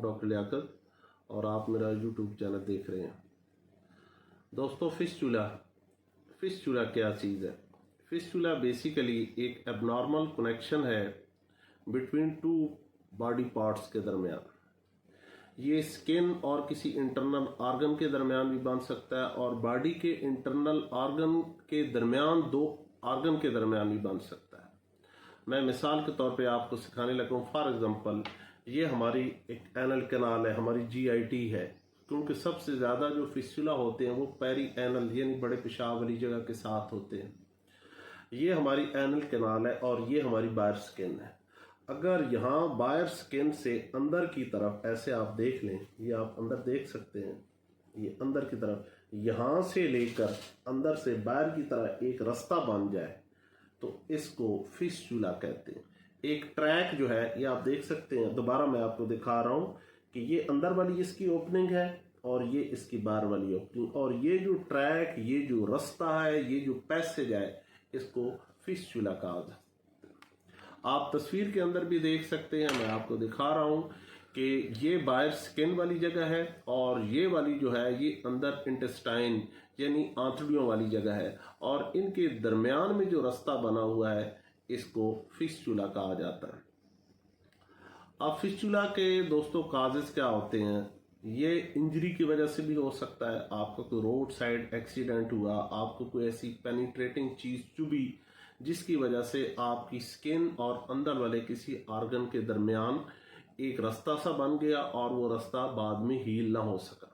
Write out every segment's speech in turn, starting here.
Doctor Liaquat और आप मेरा यूट्यूब चैनल देख रहे हैं। दोस्तों, फिस्चुला क्या चीज़ है? फिस्चुला बेसिकली एक एबनॉर्मल कनेक्शन है बिटवीन टू बॉडी पार्ट्स के दरमियान। ये स्किन और किसी इंटरनल ऑर्गन के दरमियान भी बन सकता है और बॉडी के इंटरनल ऑर्गन के दरमियान दो ऑर्गन के दरमियान भी बन सकता है। मैं मिसाल के तौर पे आपको सिखाने लगा हूँ। फॉर एग्जांपल, ये हमारी एक एनल कैनाल है, हमारी जीआईटी है, क्योंकि सबसे ज़्यादा जो फिस्चुला होते हैं वो पेरी एनल यानी बड़े पेशाब वाली जगह के साथ होते हैं। ये हमारी एनल कैनाल है और ये हमारी बायर स्किन है। अगर यहाँ बायर स्किन से अंदर की तरफ ऐसे आप देख लें, ये आप अंदर देख सकते हैं, ये अंदर की तरफ यहाँ से लेकर अंदर से बाहर की तरह एक रास्ता बन जाए तो इसको फिस्चुला कहते हैं। एक ट्रैक जो है ये आप देख सकते हैं, दोबारा मैं आपको दिखा रहा हूँ कि ये अंदर वाली इसकी ओपनिंग है और ये इसकी बाहर वाली ओपनिंग, और ये जो ट्रैक, ये जो रास्ता है, ये जो पैसेज है, इसको फिस्चुला कहा जाता है। आप तस्वीर के अंदर भी देख सकते हैं, मैं आपको दिखा रहा हूं कि ये बाहर स्किन वाली जगह है और ये वाली जो है ये अंदर इंटेस्टाइन यानी आंतड़ियों वाली जगह है, और इनके दरमियान में जो रास्ता बना हुआ है इसको फिस्चुला कहा जाता है। अब फिस्चुला के दोस्तों काजेस क्या होते हैं? ये इंजरी की वजह से भी हो सकता है। आपका कोई रोड साइड एक्सीडेंट हुआ, आपको कोई ऐसी पेनिट्रेटिंग चीज चुभी जिसकी वजह से आपकी स्किन और अंदर वाले किसी ऑर्गन के दरमियान एक रास्ता सा बन गया और वो रास्ता बाद में हील ना हो सका।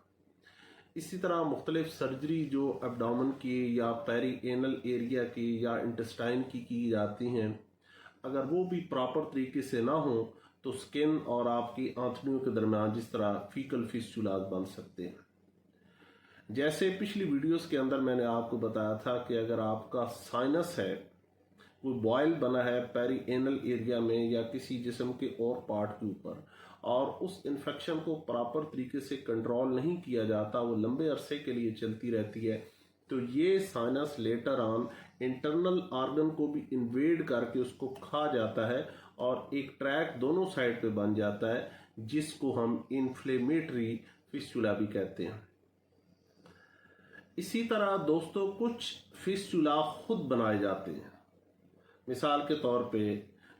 इसी तरह मुख्तलिफ सर्जरी जो एब्डोमेन की या पेरी एनल एरिया की या इंटेस्टाइन की जाती हैं, अगर वो भी प्रॉपर तरीके से ना हो तो स्किन और आपकी आंतड़ियों के दरमियान जिस तरह फीकल फिस्चुलास बन सकते हैं। जैसे पिछली वीडियोस के अंदर मैंने आपको बताया था कि अगर आपका साइनस है, कोई बॉयल बना है पेरी एनल एरिया में या किसी जिस्म के और पार्ट के ऊपर, और उस इन्फेक्शन को प्रॉपर तरीके से कंट्रोल नहीं किया जाता, वो लंबे अरसे के लिए चलती रहती है, तो ये sinus later on internal organ को भी इन्वेड करके उसको खा जाता है और एक ट्रैक दोनों साइड पे बन जाता है, जिसको हम इन्फ्लेमेटरी फिस्चुला भी कहते हैं। इसी तरह दोस्तों, कुछ फिस्चुला खुद बनाए जाते हैं। मिसाल के तौर पे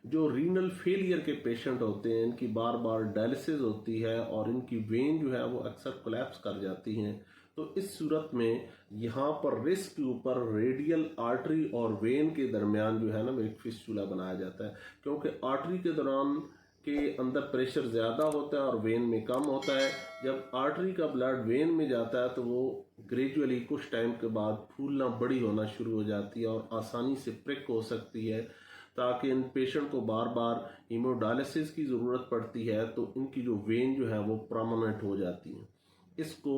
जो रीनल फेलियर के पेशेंट होते हैं, इनकी बार बार डायलिसिस होती है और इनकी वेन जो है वो अक्सर कोलैप्स कर जाती हैं, तो इस सूरत में यहाँ पर रिस्क के ऊपर रेडियल आर्टरी और वेन के दरमियान जो है ना एक फिस्चुला बनाया जाता है, क्योंकि आर्टरी के दौरान के अंदर प्रेशर ज़्यादा होता है और वेन में कम होता है। जब आर्टरी का ब्लड वेन में जाता है तो वो ग्रेजुअली कुछ टाइम के बाद फूलना बड़ी होना शुरू हो जाती है और आसानी से प्रिक हो सकती है, ताकि इन पेशेंट को बार बार हीमोडायलिसिस की ज़रूरत पड़ती है, तो इनकी जो वेन जो है वो परमानेंट हो जाती है। इसको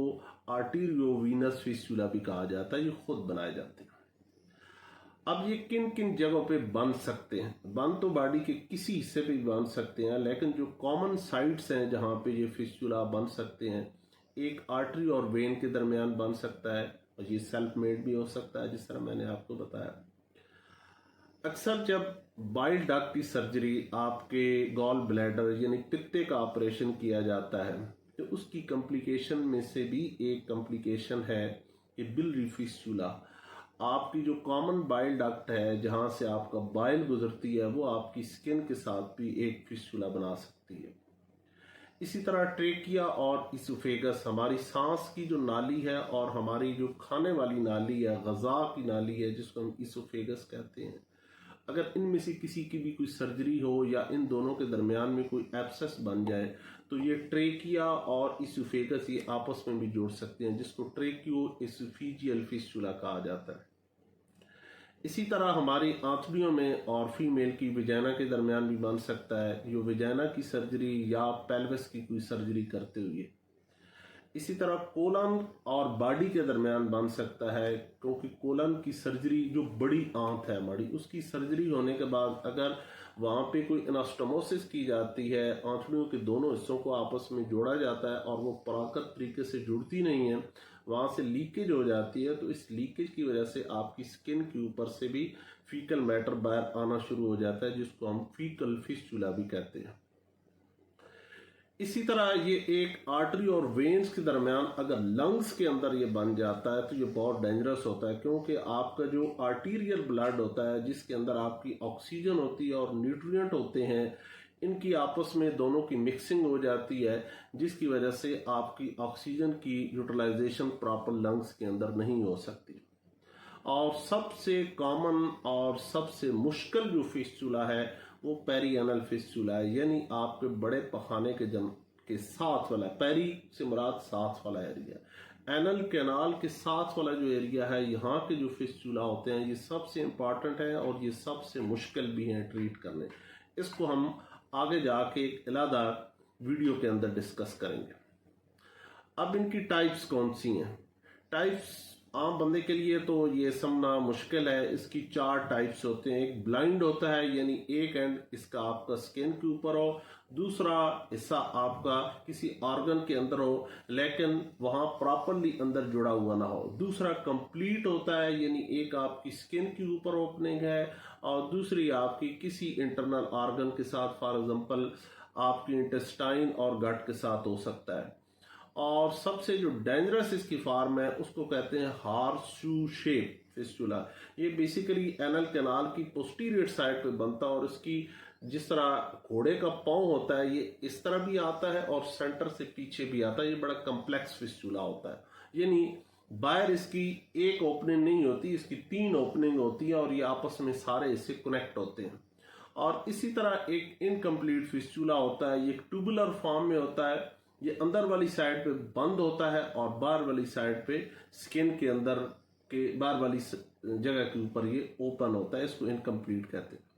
आर्टीरियोवीनस फिस्चुला भी कहा जाता है। ये खुद बनाए जाते हैं। अब ये किन किन जगहों पे बन सकते हैं? बन तो बॉडी के किसी हिस्से पे भी बन सकते हैं, लेकिन जो कॉमन साइट्स हैं जहां पे ये फिस्चुला बन सकते हैं, एक आर्टरी और वेन के दरमियान बन सकता है, और ये सेल्फ मेड भी हो सकता है जिस तरह मैंने आपको बताया। अक्सर जब बाइल डक्ट की सर्जरी, आपके गॉल ब्लैडर यानी पित्ते का ऑपरेशन किया जाता है, तो उसकी कॉम्प्लिकेशन में से भी एक कॉम्प्लिकेशन है कि बिलियरी फिस्चुला। आपकी जो कॉमन बाइल डक्ट है जहां से आपका बाइल गुजरती है, वो आपकी स्किन के साथ भी एक फिस्चुला बना सकती है। इसी तरह ट्रेकिया और इसोफेगस, हमारी सांस की जो नाली है और हमारी जो खाने वाली नाली है, गजा की नाली है, जिसको हम इसोफेगस कहते हैं, अगर इनमें से किसी की भी कोई सर्जरी हो या इन दोनों के दरमियान में कोई एब्सेस बन जाए, तो ये ट्रेकिया और इसोफेगस ये आपस में भी जुड़ सकते हैं, जिसको ट्रेकियो इसोफिजियल फिस्चुला कहा जाता है। इसी तरह हमारी आंतड़ियों में और फीमेल की विजाइना के दरमियान भी बन सकता है, जो विजाइना की सर्जरी या पेल्विस की कोई सर्जरी करते हुए। इसी तरह कोलन और बॉडी के दरमियान बन सकता है, क्योंकि कोलन की सर्जरी, जो बड़ी आंत है हमारी, उसकी सर्जरी होने के बाद अगर वहाँ पे कोई एनास्टोमोसिस की जाती है, आंतड़ियों के दोनों हिस्सों को आपस में जोड़ा जाता है और वो पराकत तरीके से जुड़ती नहीं है, वहाँ से लीकेज हो जाती है, तो इस लीकेज की वजह से आपकी स्किन के ऊपर से भी फीकल मैटर बाहर आना शुरू हो जाता है, जिसको हम फीकल फिस्चुला भी कहते हैं। इसी तरह ये एक आर्टरी और वेन्स के दरमियान अगर लंग्स के अंदर ये बन जाता है तो ये बहुत डेंजरस होता है, क्योंकि आपका जो आर्टीरियल ब्लड होता है जिसके अंदर आपकी ऑक्सीजन होती है और न्यूट्रिएंट होते हैं, इनकी आपस में दोनों की मिक्सिंग हो जाती है, जिसकी वजह से आपकी ऑक्सीजन की यूटिलाइजेशन प्रॉपर लंग्स के अंदर नहीं हो सकती। और सबसे कॉमन और सबसे मुश्किल जो फिस्चुला है वो पेरिएनल फिस्चुला है, यानी आपके बड़े पखाने के साथ वाला, पेरी से मुराद साथ वाला एरिया, एनल कैनाल के साथ वाला जो एरिया है, यहाँ के जो फिस्चुला होते हैं ये सबसे इम्पॉर्टेंट है और ये सबसे मुश्किल भी हैं ट्रीट करने। इसको हम आगे जाके एक अलग वीडियो के अंदर डिस्कस करेंगे। अब इनकी टाइप्स कौन सी हैं? टाइप्स आम बंदे के लिए तो ये समझना मुश्किल है। इसकी 4 टाइप्स होते हैं। एक ब्लाइंड होता है, यानी एक एंड इसका आपका स्किन के ऊपर हो, दूसरा हिस्सा आपका किसी ऑर्गन के अंदर हो लेकिन वहां प्रॉपरली अंदर जुड़ा हुआ ना हो। दूसरा कंप्लीट होता है, यानी एक आपकी स्किन के ऊपर ओपनिंग है और दूसरी आपकी किसी इंटरनल ऑर्गन के साथ, फॉर एग्जांपल आपकी इंटेस्टाइन और गट के साथ हो सकता है। और सबसे जो डेंजरस इसकी फॉर्म है उसको कहते हैं हॉर्सशू शेप फिस्टुला। ये बेसिकली एनल कैनाल की पोस्टीरियर साइड पे बनता है और इसकी जिस तरह घोड़े का पांव होता है ये इस तरह भी आता है और सेंटर से पीछे भी आता है। ये बड़ा कम्प्लेक्स फिस्टुला होता है, यानी बाहर इसकी एक ओपनिंग नहीं होती, इसकी 3 ओपनिंग होती है और ये आपस में सारे इससे कनेक्ट होते हैं। और इसी तरह एक इनकम्प्लीट फिस्टुला होता है, ये ट्यूबुलर फॉर्म में होता है। ये अंदर वाली साइड पे बंद होता है और बाहर वाली साइड पे स्किन के अंदर के बाहर वाली जगह के ऊपर ये ओपन होता है। इसको इनकम्प्लीट कहते हैं।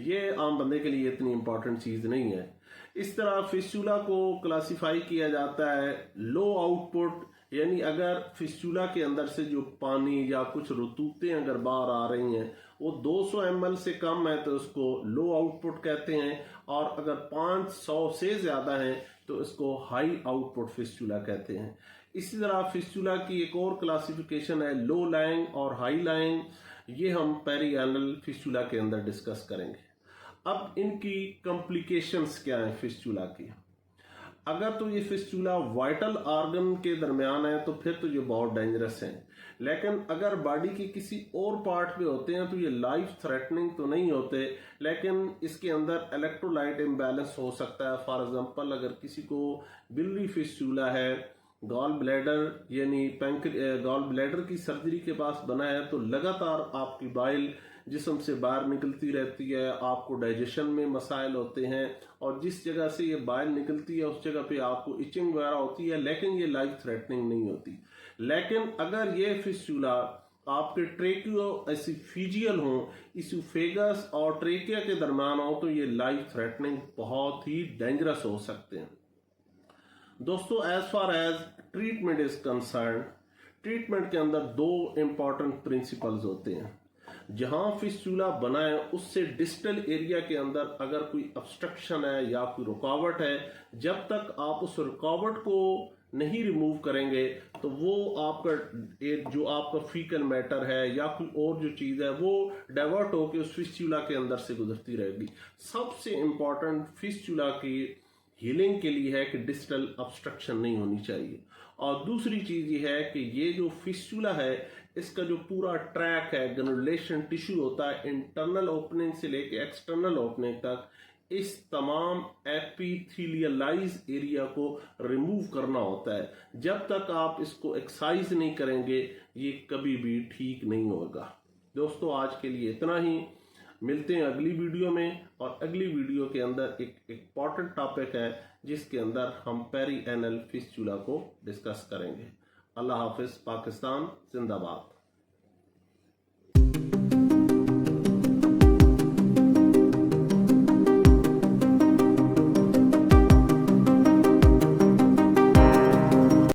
ये आम बंदे के लिए इतनी इंपॉर्टेंट चीज नहीं है। इस तरह फिस्टुला को क्लासिफाई किया जाता है लो आउटपुट, यानी अगर फिस्टुला के अंदर से जो पानी या कुछ रतूतें अगर बाहर आ रही हैं वो 200 ml से कम है तो उसको लो आउटपुट कहते हैं, और अगर 500 से ज्यादा है तो इसको हाई आउटपुट फिस्टुला कहते हैं। इसी तरह फिस्टुला की एक और क्लासिफिकेशन है लो लाइंग और हाई लाइंग। ये हम पेरिएनल फिस्टुला के अंदर डिस्कस करेंगे। अब इनकी कॉम्प्लिकेशंस क्या है फिस्टुला की? अगर तो ये फिस्टुला वाइटल ऑर्गन के दरमियान है तो फिर तो ये बहुत डेंजरस है, लेकिन अगर बॉडी के किसी और पार्ट पे होते हैं तो ये लाइफ थ्रेटनिंग तो नहीं होते, लेकिन इसके अंदर इलेक्ट्रोलाइट इम्बैलेंस हो सकता है। फॉर एग्जांपल अगर किसी को बिलरी फिस्टुला है, गॉल ब्लैडर यानी गॉल ब्लैडर की सर्जरी के पास बना है तो लगातार आपकी बाइल जिस्म से बाहर निकलती रहती है, आपको डाइजेशन में मसाइल होते हैं और जिस जगह से ये बाइल निकलती है उस जगह पे आपको इचिंग वगैरह होती है, लेकिन ये लाइफ थ्रेटनिंग नहीं होती। लेकिन अगर ये फिस्टुला आपके ट्रेकियो एसिफिजियल हो, इसोफेगस और ट्रेकिया के दरमियान हो तो ये लाइफ थ्रेटनिंग बहुत ही डेंजरस हो सकते हैं। दोस्तों, as far as treatment is concern, treatment के अंदर 2 इंपॉर्टेंट प्रिंसिपल्स होते हैं। जहां फिस्टुला बना है उससे डिस्टल एरिया के अंदर अगर कोई ऑब्स्ट्रक्शन है या कोई रुकावट है, जब तक आप उस रुकावट को नहीं रिमूव करेंगे तो वो आपका जो आपका फीकल मैटर है या कोई और जो चीज है वो डाइवर्ट होकर उस फिस्टुला के अंदर से गुजरती रहेगी। सबसे इंपॉर्टेंट फिस्टुला की हीलिंग के लिए है कि डिस्टल ऑब्स्ट्रक्शन नहीं होनी चाहिए। और दूसरी चीज ये है कि ये जो फिस्टुला है इसका जो पूरा ट्रैक है, ग्रेनुलेशन टिश्यू होता है, इंटरनल ओपनिंग से लेके एक्सटर्नल ओपनिंग तक, इस तमाम एपिथेलियलाइज एरिया को रिमूव करना होता है। जब तक आप इसको एक्सरसाइज नहीं करेंगे ये कभी भी ठीक नहीं होगा। दोस्तों, आज के लिए इतना ही। मिलते हैं अगली वीडियो में, और अगली वीडियो के अंदर एक इम्पॉर्टेंट टॉपिक है जिसके अंदर हम पेरिएनल फिस्टुला को डिस्कस करेंगे। अल्लाह हाफिज। पाकिस्तान जिंदाबाद।